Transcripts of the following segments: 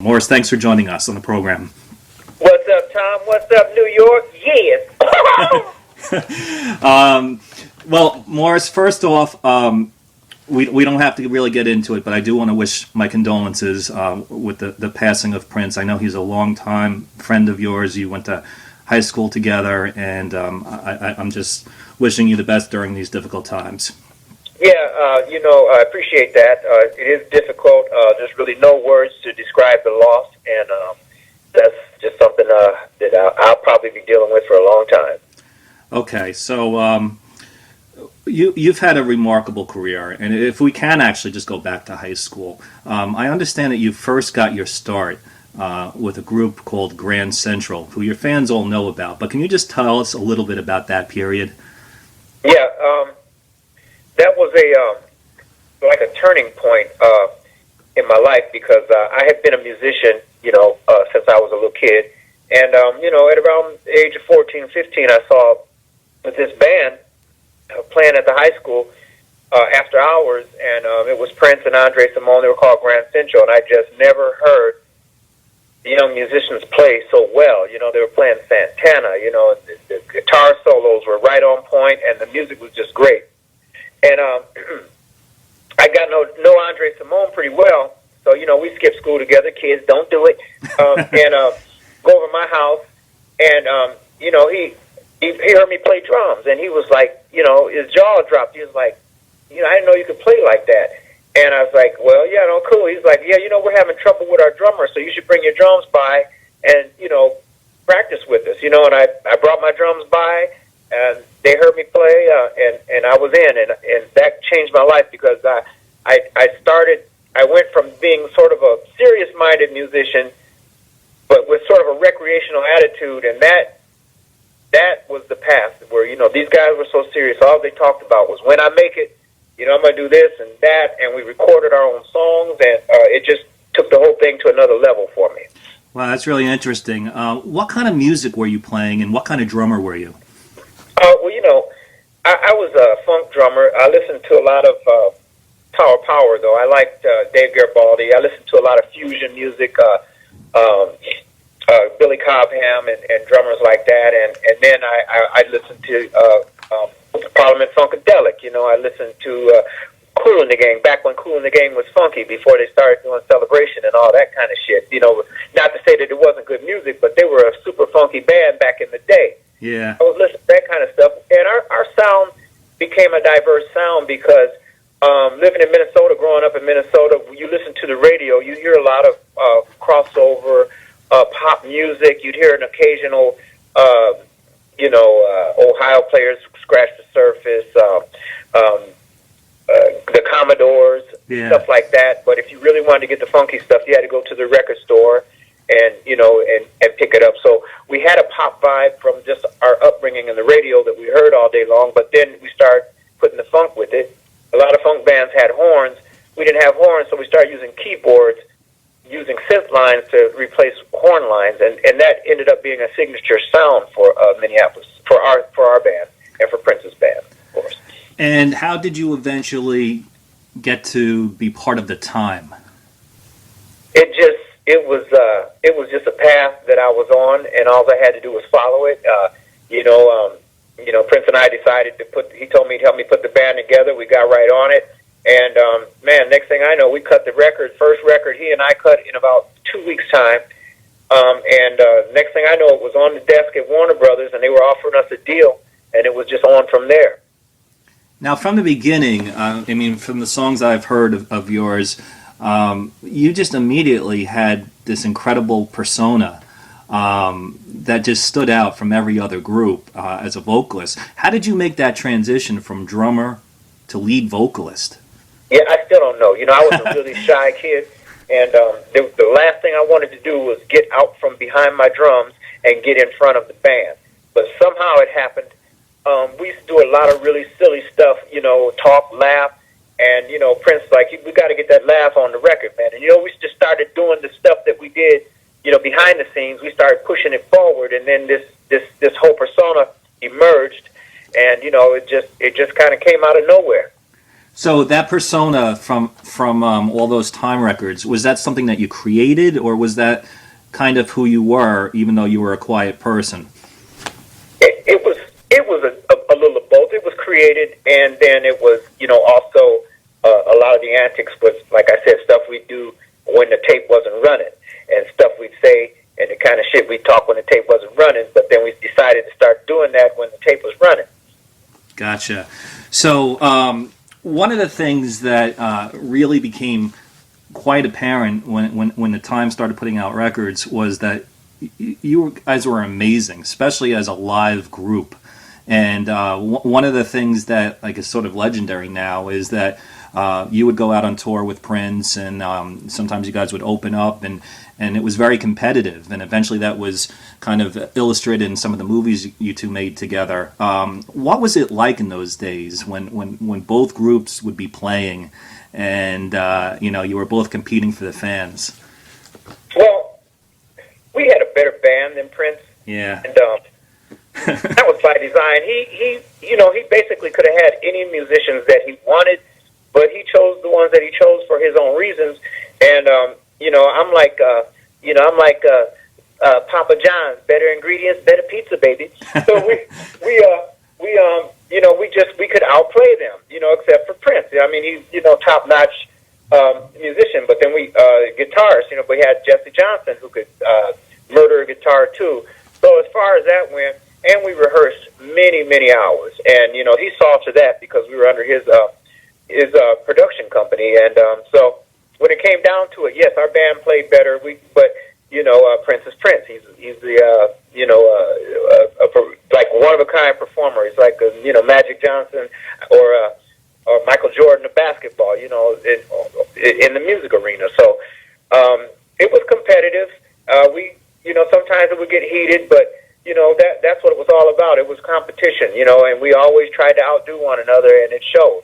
Morris, thanks for joining us on the program. What's up, Tom? What's up, New York? Yes. Well, Morris, first off, we don't have to really get into it, but I do want to wish my condolences with the passing of Prince. I know he's a longtime friend of yours. You went to high school together, and I'm just wishing you the best during these difficult times. Yeah, I appreciate that. It is difficult. There's really no words to describe the loss, and that's just something that I'll probably be dealing with for a long time. Okay, so you've had a remarkable career, and if we can actually just go back to high school, I understand that you first got your start with a group called Grand Central, who your fans all know about, but can you just tell us a little bit about that period? Yeah, that was like a turning point in my life because I had been a musician, since I was a little kid. And, at around the age of 14, 15, I saw this band playing at the high school after hours, and it was Prince and Andre Simone. They were called Grand Central, and I just never heard the young musicians play so well. They were playing Santana, the guitar solos were right on point, and the music was just great. And I got know Andre Simone pretty well, so we skipped school together. Kids, don't do it. And go over my house, and he heard me play drums, and he was like, his jaw dropped. He was like, I didn't know you could play like that. And I was like, well, yeah, no, cool. He's like, yeah, we're having trouble with our drummer, so you should bring your drums by and practice with us. And I brought my drums by, and they heard me play, and I was in, and that changed my life because I went from being sort of a serious-minded musician, but with sort of a recreational attitude, and that was the path where, these guys were so serious. All they talked about was, when I make it, I'm going to do this and that, and we recorded our own songs, and it just took the whole thing to another level for me. Wow, that's really interesting. What kind of music were you playing, and what kind of drummer were you? I was a funk drummer. I listened to a lot of Tower Power, though. I liked Dave Garibaldi. I listened to a lot of fusion music, Billy Cobham and drummers like that. And then I listened to Parliament Funkadelic. I listened to Kool and the Gang, back when Kool and the Gang was funky, before they started doing Celebration and all that kind of shit. Not to say that it wasn't good music, but they were a super funky band back in the day. Yeah. I was listening to that kind of stuff. And our sound became a diverse sound because living in Minnesota, growing up in Minnesota, you listen to the radio, you hear a lot of crossover pop music. You'd hear an occasional, Ohio players scratch the surface, the Commodores, stuff like that. But if you really wanted to get the funky stuff, you had to go to the record store and pick it up. So we had a pop vibe from just our upbringing in the radio that we heard all day long, but then we started putting the funk with it. A lot of funk bands had horns. We didn't have horns, so we started using keyboards, using synth lines to replace horn lines, and that ended up being a signature sound for Minneapolis, for our band, and for Prince's band, of course. And how did you eventually get to be part of the Time? It was just a path that I was on, and all I had to do was follow it. Prince and I decided he told me to help me put the band together. We got right on it. And, next thing I know, we cut the first record he and I cut in about 2 weeks' time. Next thing I know, it was on the desk at Warner Brothers, and they were offering us a deal, and it was just on from there. Now, from the beginning, from the songs I've heard of yours, you just immediately had this incredible persona that just stood out from every other group as a vocalist. How did you make that transition from drummer to lead vocalist? Yeah, I still don't know. I was a really shy kid, and the last thing I wanted to do was get out from behind my drums and get in front of the band. But somehow it happened. We used to do a lot of really silly stuff, talk, laugh, and, Prince, we got to get that laugh on the record, man. And, we just started doing the stuff that we did, behind the scenes. We started pushing it forward, and then this whole persona emerged, and, it just kind of came out of nowhere. So that persona from all those time records, was that something that you created, or was that kind of who you were, even though you were a quiet person? It was a little of both. It was created, and then it was, also a lot of the antics was, like I said, stuff we do when the tape wasn't running, and stuff we'd say, and the kind of shit we'd talk when the tape wasn't running. But then we decided to start doing that when the tape was running. Gotcha. So one of the things that really became quite apparent when the Times started putting out records was that you guys were amazing, especially as a live group. And one of the things that like is sort of legendary now is that you would go out on tour with Prince, and sometimes you guys would open up, and it was very competitive. And eventually, that was kind of illustrated in some of the movies you two made together. What was it like in those days when both groups would be playing, and you were both competing for the fans? Well, we had a better band than Prince. Yeah. And that was by design. He basically could have had any musicians that he wanted, but he chose the ones that he chose for his own reasons. And I'm like Papa John's, better ingredients, better pizza, baby. So we could outplay them, except for Prince. I mean, he's top notch musician, but then we guitarist. We had Jesse Johnson who could murder a guitar too. So as far as that went, and we rehearsed many hours, and he saw to that because we were under his production company, and so when it came down to it, yes, our band played better. But Prince is Prince. He's the like one of a kind performer. He's like Magic Johnson or Michael Jordan of basketball. In the music arena. So it was competitive. Sometimes it would get heated, but that's what it was all about. It was competition, and we always tried to outdo one another, and it showed.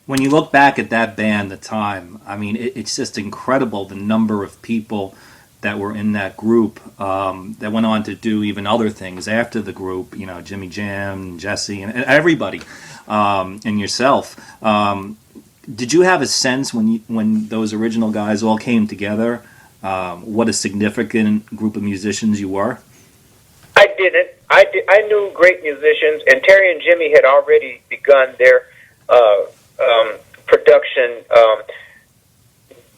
When you look back at that band, the time, I mean, it's just incredible the number of people that were in that group that went on to do even other things after the group. Jimmy Jam, Jesse, and everybody, and yourself. Did you have a sense when those original guys all came together, what a significant group of musicians you were? I didn't. I knew great musicians, and Terry and Jimmy had already begun their production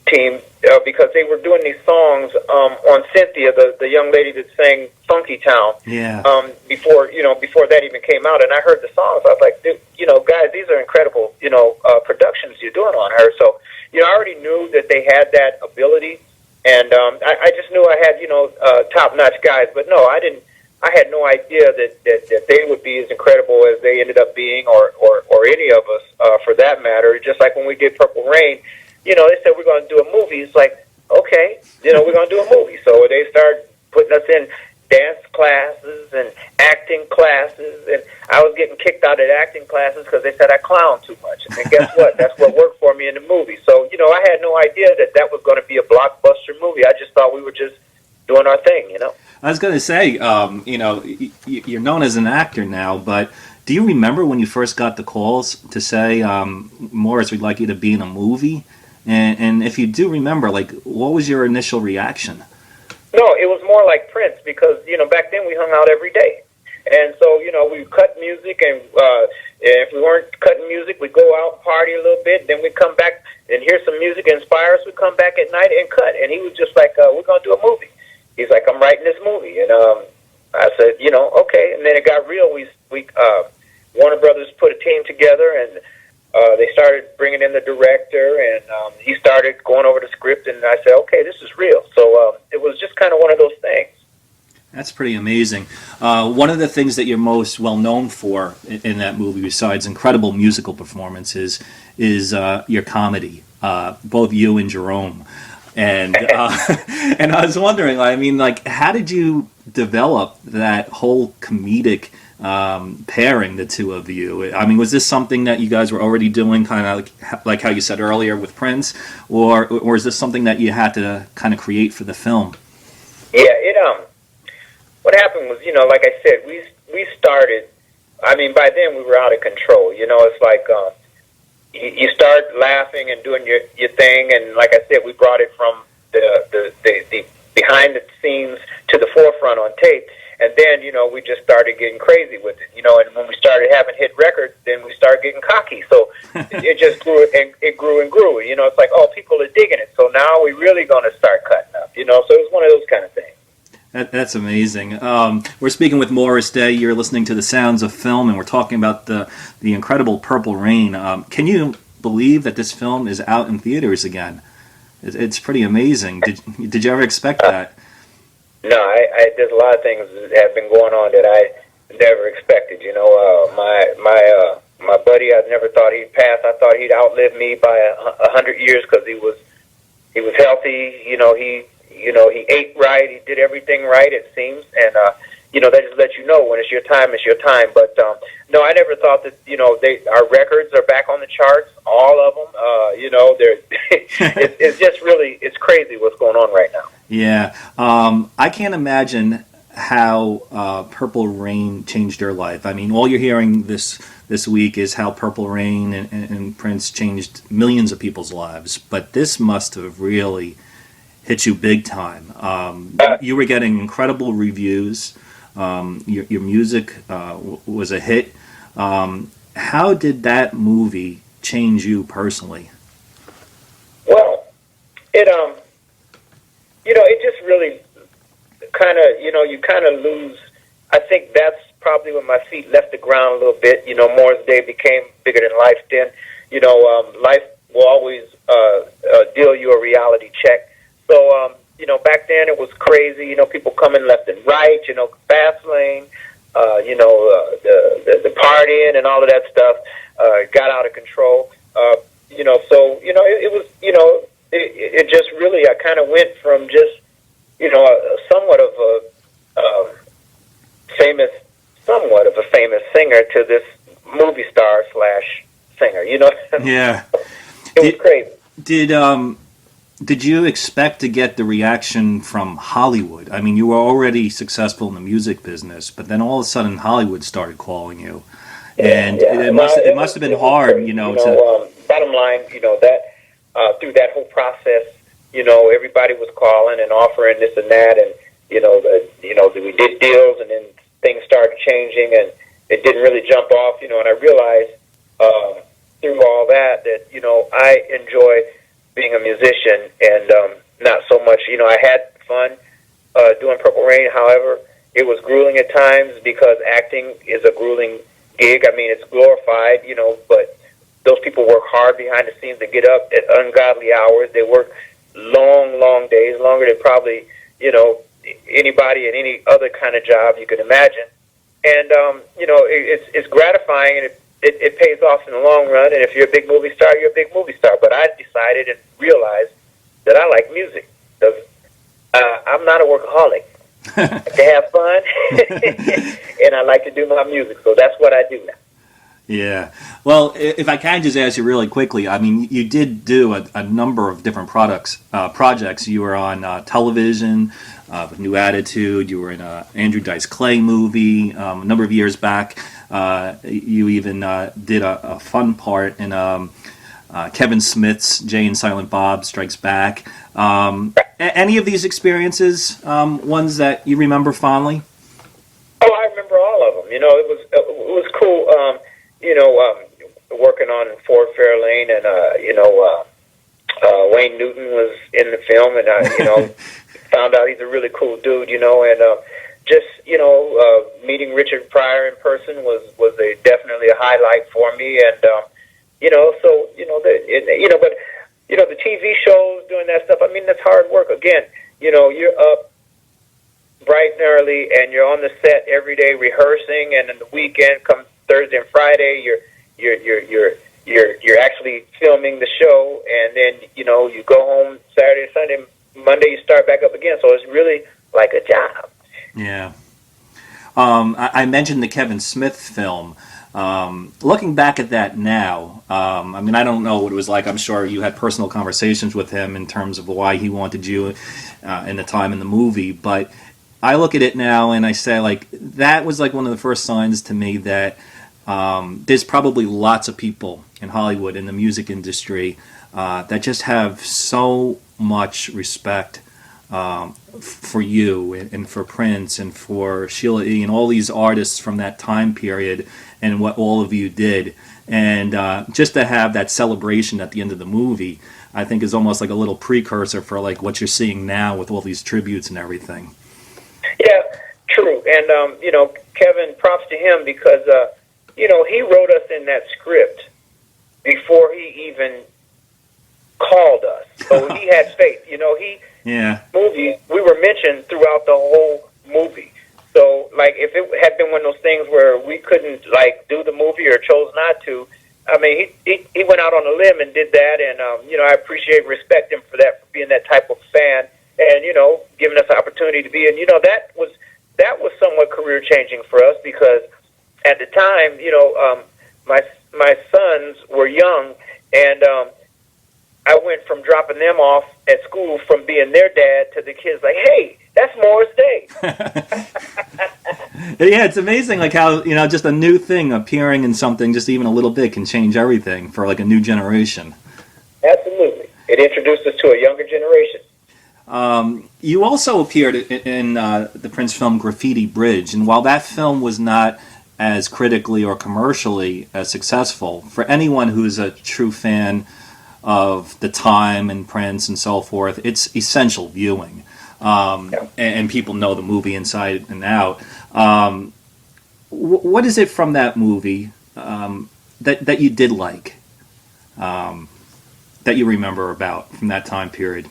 team because they were doing these songs on Cynthia, the young lady that sang Funky Town. Yeah. Before that even came out, and I heard the songs, I was like, dude, guys, these are incredible, productions you're doing on her. So, I already knew that they had that ability, and I just knew I had top-notch guys. But no, I didn't. I had no idea that they would be as incredible as they ended up being, or any of us, for that matter. Just like when we did Purple Rain, they said we're going to do a movie. It's like, okay, we're going to do a movie. So they started putting us in dance classes and acting classes, and I was getting kicked out of acting classes because they said I clown too much. And guess what? That's what worked for me in the movie. So, I had no idea that was going to be a blockbuster movie. I just thought we were just doing our thing, I was going to say, you're known as an actor now, but do you remember when you first got the calls to say, Morris, we'd like you to be in a movie? And if you do remember, what was your initial reaction? No, it was more like Prince because, back then we hung out every day. And so, we cut music, and if we weren't cutting music, we'd go out, party a little bit, then we'd come back and hear some music inspire us. We'd come back at night and cut. And he was just like, we're going to do a movie. He's like, I'm writing this movie. And I said, okay. And then it got real. We Warner Brothers put a team together, and they started bringing in the director, and he started going over the script, and I said, okay, this is real. So it was just kind of one of those things. That's pretty amazing. One of the things that you're most well known for in that movie, besides incredible musical performances, is your comedy, both you and Jerome. And and I was wondering, how did you develop that whole comedic pairing, the two of you? I mean, was this something that you guys were already doing, kind of like how you said earlier with Prince, or is this something that you had to kind of create for the film? Yeah, what happened was, like I said, we started. I mean, by then we were out of control. It's like you start laughing and doing your thing, and like I said, we brought it from the behind the scenes to the forefront on tape. And then, we just started getting crazy with it, and when we started having hit records, then we started getting cocky. So it just grew, and it grew and grew. It's like, oh, people are digging it. So now we're really going to start cutting up, So it was one of those kind of things. That's amazing. We're speaking with Morris Day. You're listening to The Sounds of Film, and we're talking about the incredible Purple Rain. Can you believe that this film is out in theaters again? It's pretty amazing. Did you ever expect that? No, there's a lot of things that have been going on that I never expected. My buddy, I never thought he'd pass. I thought he'd outlive me by 100 years because he was healthy. He ate right. He did everything right, it seems. And that just lets you know when it's your time, it's your time. But no, I never thought that. Our records are back on the charts, all of them. They're it's just really, it's crazy what's going on right now. Yeah, I can't imagine how Purple Rain changed your life. I mean, all you're hearing this week is how Purple Rain and Prince changed millions of people's lives. But this must have really hit you big time. You were getting incredible reviews. Your music was a hit. How did that movie change you personally? Well, it just really kind of, you kind of lose. I think that's probably when my feet left the ground a little bit. Morris Day became bigger than life then. Life will always deal you a reality check. So, back then it was crazy. People coming left and right. Fast lane. The partying and all of that stuff got out of control. It was. It just really. I kind of went from just somewhat of a famous singer to this movie star / singer. Yeah. It was crazy. Did you expect to get the reaction from Hollywood? I mean, you were already successful in the music business, but then all of a sudden Hollywood started calling you, and it must have been hard, Bottom line, that through that whole process, everybody was calling and offering this and that, and we did deals, and then things started changing, and it didn't really jump off, and I realized through all that I enjoy being a musician, and not so much. I had fun doing Purple Rain. However, it was grueling at times because acting is a grueling gig. I mean, it's glorified, but those people work hard behind the scenes. They get up at ungodly hours. They work long, long days, longer than probably anybody in any other kind of job you can imagine. And it's gratifying, and it pays off in the long run, and if you're a big movie star, you're a big movie star. But I decided and realized that I like music. I'm not a workaholic. I like to have fun, and I like to do my music, so that's what I do now. Yeah. Well, if I can just ask you really quickly, I mean, you did do a number of different projects. You were on television with New Attitude. You were in an Andrew Dice Clay movie a number of years back. You even did a fun part in Kevin Smith's Jay and Silent Bob Strikes Back. Any of these experiences ones that you remember fondly? Oh, I remember all of them. It was cool. Working on Ford Fairlane, and Wayne Newton was in the film, and found out he's a really cool dude. And just meeting Richard Pryor in person was definitely a highlight for me, and but the TV shows, doing that stuff. I mean, that's hard work. Again, you're up bright and early, and you're on the set every day rehearsing, and then the weekend comes Thursday and Friday, you're actually filming the show, and then you go home Saturday and Sunday. Monday you start back up again, so it's really like a job. Yeah. I mentioned the Kevin Smith film. Looking back at that now, I mean, I don't know what it was like. I'm sure you had personal conversations with him in terms of why he wanted you in the time in the movie, but I look at it now and I say, like, that was like one of the first signs to me that there's probably lots of people in Hollywood, in the music industry, that just have so much respect for you and for Prince and for Sheila E. and all these artists from that time period and what all of you did. And just to have that celebration at the end of the movie, I think is almost like a little precursor for like what you're seeing now with all these tributes and everything. Yeah, true. And, Kevin, props to him because, he wrote us in that script before he even called us. So he had faith. We were mentioned throughout the whole movie. So, like, if it had been one of those things where we couldn't, like, do the movie or chose not to, I mean, he went out on a limb and did that, and, I appreciate and respect him for that, for being that type of fan, and, giving us the opportunity to be, and, that was somewhat career-changing for us, because at the time, my sons were young, and I went from dropping them off at school from being their dad to the kids like, hey, that's Morris Day. Yeah, it's amazing like how, just a new thing appearing in something just even a little bit can change everything for like a new generation. Absolutely. It introduced us to a younger generation. You also appeared in the Prince film Graffiti Bridge, and while that film was not as critically or commercially as successful, for anyone who's a true fan of the time and Prince and so forth, it's essential viewing. And people know the movie inside and out. What is it from that movie that you did like, that you remember about from that time period?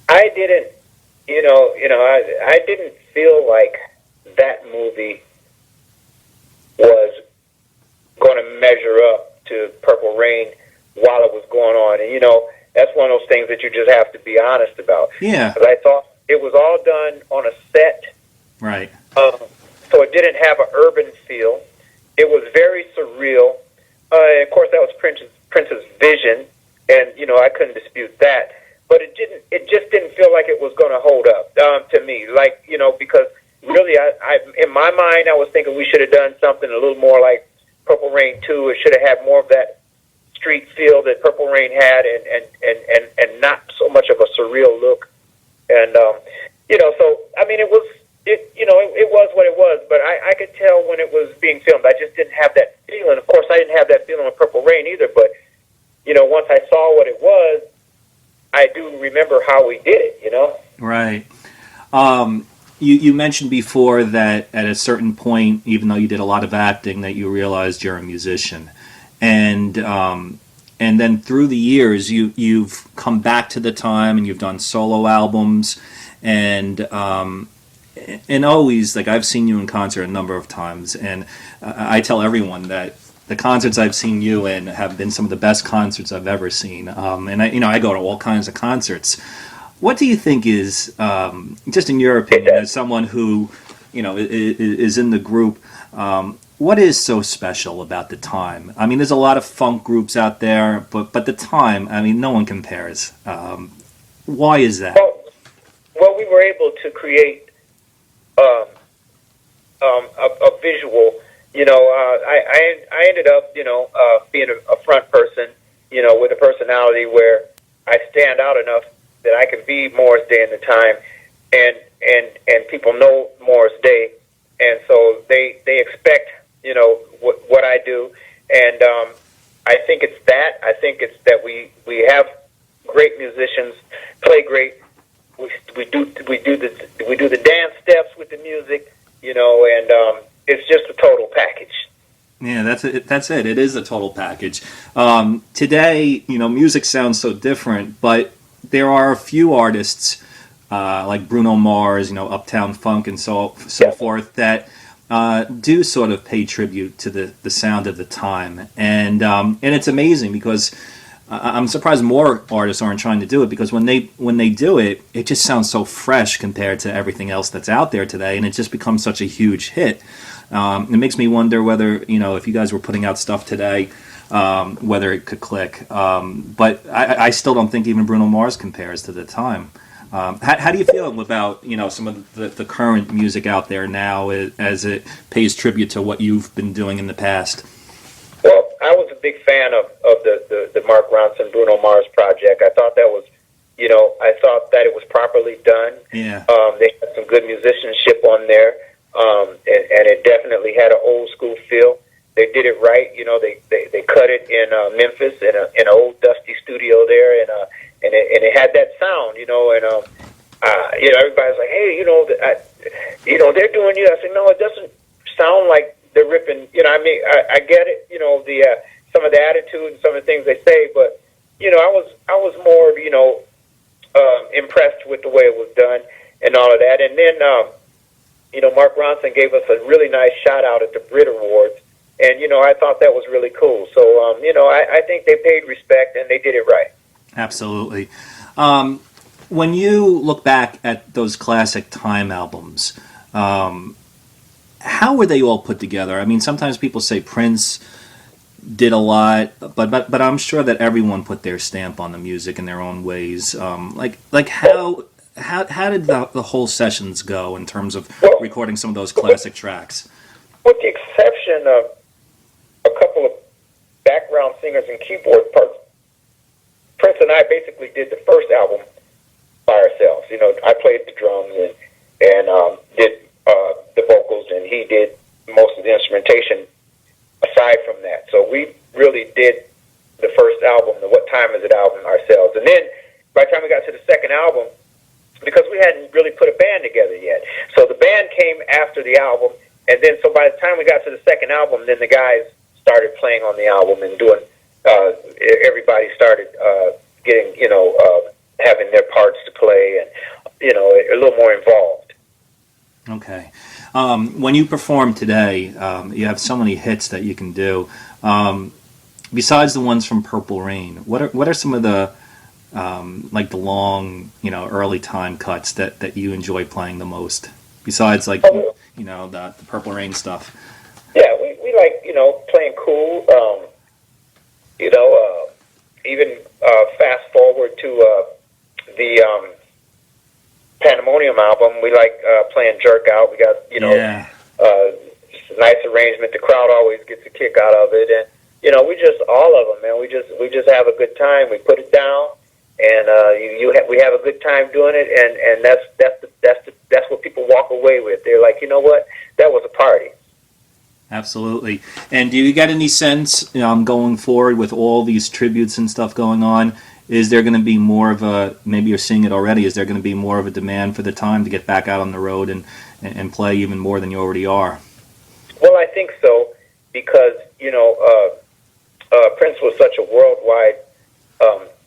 I didn't, I didn't feel like that movie was going to measure up to Purple Rain while it was going on. And, that's one of those things that you just have to be honest about. Yeah. Because I thought it was all done on a set. Right. So it didn't have an urban feel. It was very surreal. And of course, that was Prince's vision, and, I couldn't dispute that. But it just didn't feel like it was going to hold up to me. Like, because really, I in my mind, I was thinking we should have done something a little more like Purple Rain 2. It should have had more of that street feel that Purple Rain had, and not so much of a surreal look. And so I mean, it was what it was. But I could tell when it was being filmed. I just didn't have that feeling. Of course, I didn't have that feeling with Purple Rain either. But once I saw what it was, I do remember how we did it. Right. You mentioned before that at a certain point, even though you did a lot of acting, that you realized you're a musician, and then through the years, you've come back to the time and you've done solo albums, and always, like, I've seen you in concert a number of times, and I tell everyone that the concerts I've seen you in have been some of the best concerts I've ever seen, and I go to all kinds of concerts. What do you think is, just in your opinion, as someone who, is in the group, what is so special about the time? I mean, there's a lot of funk groups out there, but the time, I mean, no one compares. Why is that? Well, we were able to create a visual. I ended up, being a front person, with a personality where I stand out enough that I can be Morris Day in the time, and people know Morris Day, and so they expect what I do, and I think it's that. I think it's that we have great musicians, play great. We do the dance steps with the music, and it's just a total package. Yeah, that's it. It is a total package. Today, music sounds so different, but there are a few artists like Bruno Mars, Uptown Funk, and so forth that do sort of pay tribute to the sound of the time, and it's amazing because I'm surprised more artists aren't trying to do it, because when they do it, it just sounds so fresh compared to everything else that's out there today, and it just becomes such a huge hit. It makes me wonder whether, if you guys were putting out stuff today, whether it could click. But I still don't think even Bruno Mars compares to the time. How do you feel about some of the current music out there now as it pays tribute to what you've been doing in the past? Well, I was a big fan of the Mark Ronson, Bruno Mars project. I thought that was, I thought that it was properly done. Yeah. They had some good musicianship on there, and it definitely had an old school feel. They did it right. They cut it in Memphis in an old dusty studio there, and it had that sound. Everybody's like, hey, they're doing you. I said, no, it doesn't sound like they're ripping. I get it. Some of the attitude and some of the things they say, but I was more impressed with the way it was done and all of that. And then Mark Ronson gave us a really nice shout out at the Brit Awards. And, I thought that was really cool. So, I think they paid respect and they did it right. Absolutely. When you look back at those classic Time albums, how were they all put together? I mean, sometimes people say Prince did a lot, but I'm sure that everyone put their stamp on the music in their own ways. How did the whole sessions go in terms of recording some of those classic tracks? With the exception of a couple of background singers and keyboard parts, Prince and I basically did the first album by ourselves. I played the drums and did the vocals, and he did most of the instrumentation aside from that. So we really did the first album, the What Time Is It album, ourselves. And then by the time we got to the second album, because we hadn't really put a band together yet, so the band came after the album, and then so by the time we got to the second album, then the guys started playing on the album and doing, everybody started getting, having their parts to play and, a little more involved. Okay. When you perform today, you have so many hits that you can do. Besides the ones from Purple Rain, what are some of the the long, early time cuts that you enjoy playing the most? Besides the Purple Rain stuff. Yeah, we like playing cool. Even fast forward to the Pandemonium album, we like playing Jerk Out. We got nice arrangement. The crowd always gets a kick out of it, and we just all of them, man. We just have a good time. We put it down, and we have a good time doing it, and that's what people walk away with. They're like, you know what, that was a party. Absolutely. And do you get any sense going forward with all these tributes and stuff going on? Is there going to be more of a, maybe you're seeing it already, is there going to be more of a demand for the time to get back out on the road and play even more than you already are? Well, I think so, because, Prince was such a worldwide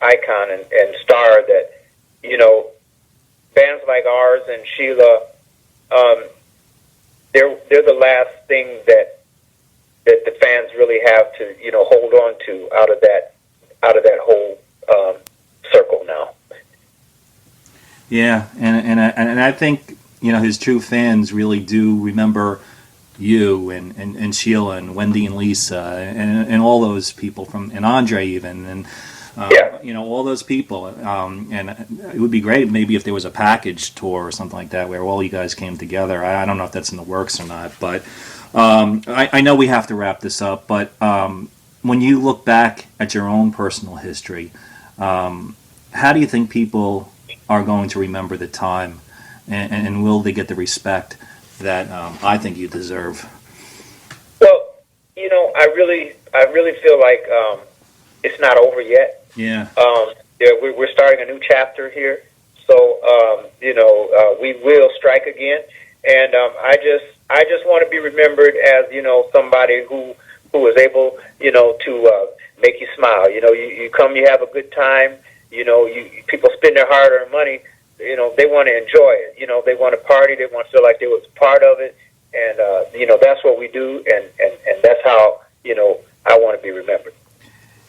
icon and star that, bands like ours and Sheila, they're the last thing that the fans really have to, hold on to out of that whole circle now. Yeah, and I think his true fans really do remember you and Sheila and Wendy and Lisa and all those people and Andre even and all those people. And it would be great maybe if there was a package tour or something like that where all you guys came together. I don't know if that's in the works or not, but I know we have to wrap this up. But when you look back at your own personal history, how do you think people are going to remember the time, and will they get the respect that I think you deserve? Well, I really feel like it's not over yet. Yeah. We're starting a new chapter here, so we will strike again, and I just want to be remembered as somebody who was able to make you smile. You come, you have a good time. People spend their hard-earned money. They want to enjoy it. They want to party. They want to feel like they was part of it, and that's what we do, and that's how I want to be remembered.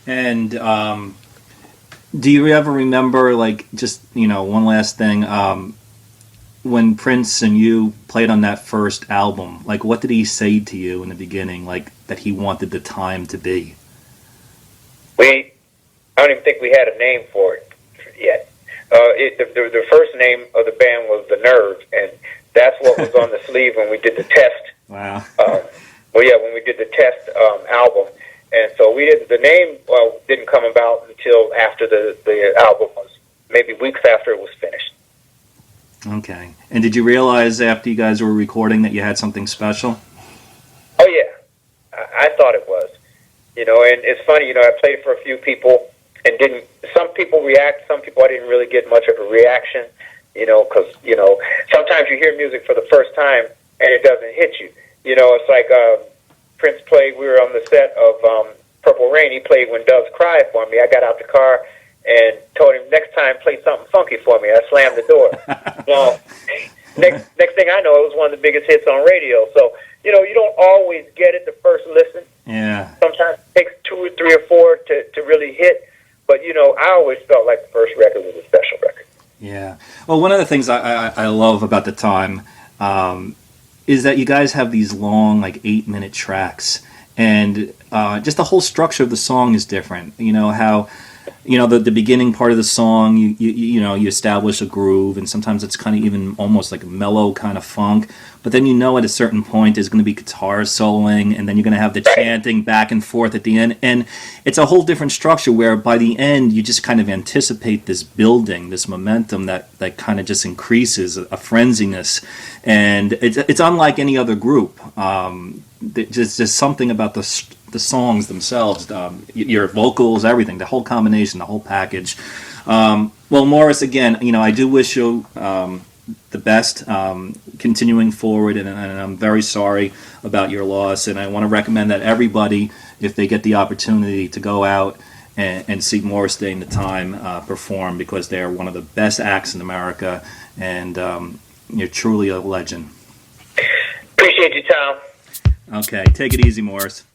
And do you ever remember, just one last thing, when Prince and you played on that first album? What did he say to you in the beginning, that he wanted the time to be? I don't even think we had a name for it yet. the first name of the band was The Nerve, and that's what was on the sleeve when we did the test. Wow. Well, yeah, when we did the test album, and so the name didn't come about until after the album was maybe weeks after it was finished. Okay. And did you realize after you guys were recording that you had something special? Oh yeah, I thought it was. And it's funny. I played for a few people and didn't. Some people react. Some people I didn't really get much of a reaction. Because sometimes you hear music for the first time and it doesn't hit you. It's like Prince played. We were on the set of Purple Rain. He played When Doves Cry for me. I got out the car and told him next time play something funky for me. I slammed the door. Well, next thing I know, it was one of the biggest hits on radio. So you don't always get it the first listen. Yeah. Sometimes it takes 2 or 3 or 4 to really hit. But I always felt like the first record was a special record. Yeah. Well, one of the things I love about the time is that you guys have these long, like 8-minute tracks, and just the whole structure of the song is different. How the beginning part of the song, you establish a groove, and sometimes it's kind of even almost like a mellow kind of funk. But then at a certain point there's going to be guitar soloing, and then you're going to have the chanting back and forth at the end, and it's a whole different structure where by the end you just kind of anticipate this building, this momentum that kind of just increases, a frenziness, and it's unlike any other group. Just something about the songs themselves, your vocals, everything, the whole combination, the whole package. Well, Morris, again, I do wish you the best continuing forward, and I'm very sorry about your loss, and I want to recommend that everybody, if they get the opportunity, to go out and see Morris Day and the Time perform, because they're one of the best acts in America, and you're truly a legend. Appreciate you, Tom. Okay, take it easy, Morris.